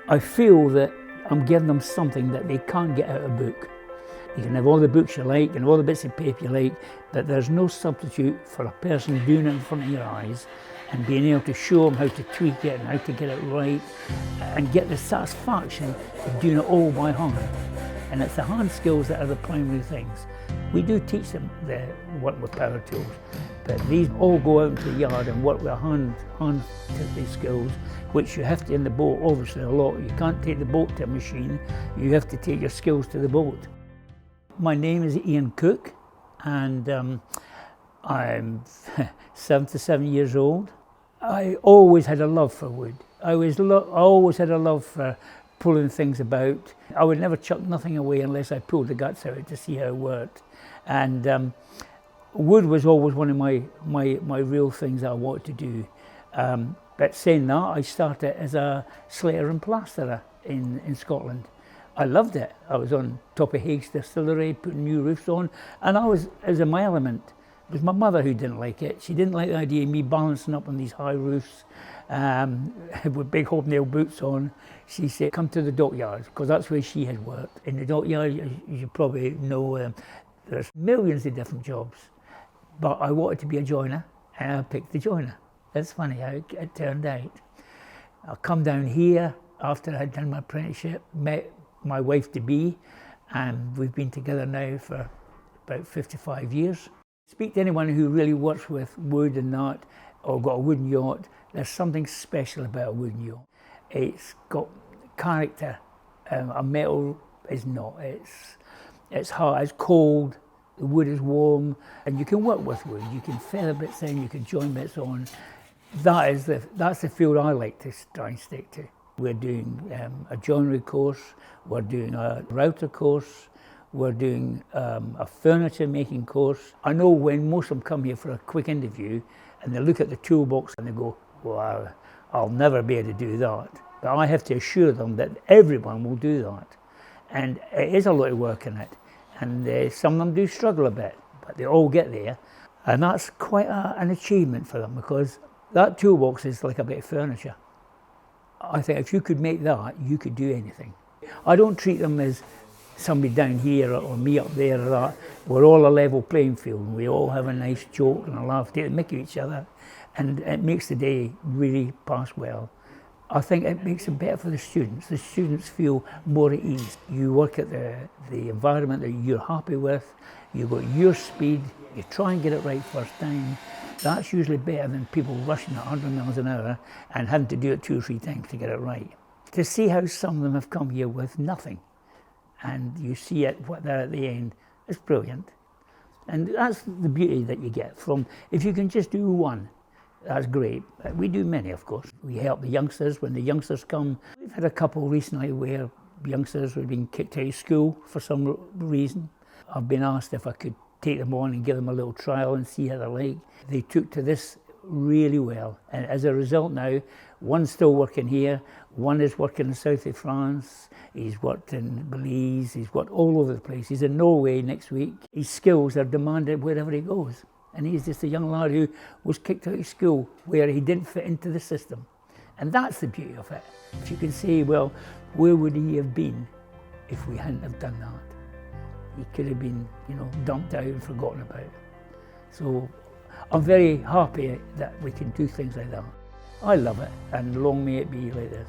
I feel that I'm giving them something that they can't get out of a book. You can have all the books you like and all the bits of paper you like, but there's no substitute for a person doing it in front of your eyes and being able to show them how to tweak it and how to get it right and get the satisfaction of doing it all by hand. And it's the hand skills that are the primary things. We do teach them the work with power tools, but these all go out into the yard and work with hand skills, which you have to in the boat, obviously a lot. You can't take the boat to a machine, you have to take your skills to the boat. My name is Ian Cook, and I'm 77 years old. I always had a love for wood. I always had a love for pulling things about. I would never chuck nothing away unless I pulled the guts out to see how it worked. And wood was always one of my real things I wanted to do. But saying that, I started as a slater and plasterer in Scotland. I loved it. I was on top of Haig's Distillery, putting new roofs on, and I was in my element. It was my mother who didn't like it. She didn't like the idea of me balancing up on these high roofs with big hobnail boots on. She said, come to the dockyard, because that's where she had worked. In the dockyard, you probably know, there's millions of different jobs. But I wanted to be a joiner, and I picked the joiner. That's funny how it turned out. I come down here after I'd done my apprenticeship, met my wife-to-be, and we've been together now for about 55 years. Speak to anyone who really works with wood and that, or got a wooden yacht, there's something special about a wooden yacht. It's got character. A metal is not. It's hot, it's cold, the wood is warm, and you can work with wood. You can feather bits in, you can join bits on. That's the field I like to try and stick to. We're doing a joinery course, we're doing a router course, we're doing a furniture making course. I know when most of them come here for a quick interview and they look at the toolbox and they go, well, I'll never be able to do that. But I have to assure them that everyone will do that. And it is a lot of work in it. And some of them do struggle a bit, but they all get there. And that's quite an achievement for them, because that toolbox is like a bit of furniture. I think if you could make that, you could do anything. I don't treat them as somebody down here or me up there or that. We're all a level playing field, and we all have a nice joke and a laugh, take the mickey of each other, and it makes the day really pass well. I think it makes it better for the students. The students feel more at ease. You work at the environment that you're happy with, you've got your speed, you try and get it right first time. That's usually better than people rushing at 100 miles an hour and having to do it 2 or 3 times to get it right. To see how some of them have come here with nothing, and you see it, what they're at the end, it's brilliant. And that's the beauty that you get from, if you can just do one, that's great. We do many, of course. We help the youngsters when the youngsters come. We've had a couple recently where youngsters were being kicked out of school for some reason. I've been asked if I could take them on and give them a little trial and see how they're like. They took to this really well, and as a result now, one's still working here, one is working in the south of France, he's worked in Belize, he's worked all over the place. He's in Norway next week. His skills are demanded wherever he goes, and he's just a young lad who was kicked out of school where he didn't fit into the system. And that's the beauty of it. If you can say, well, where would he have been if we hadn't have done that? He could have been, dumped out and forgotten about. So I'm very happy that we can do things like that. I love it, and long may it be like this.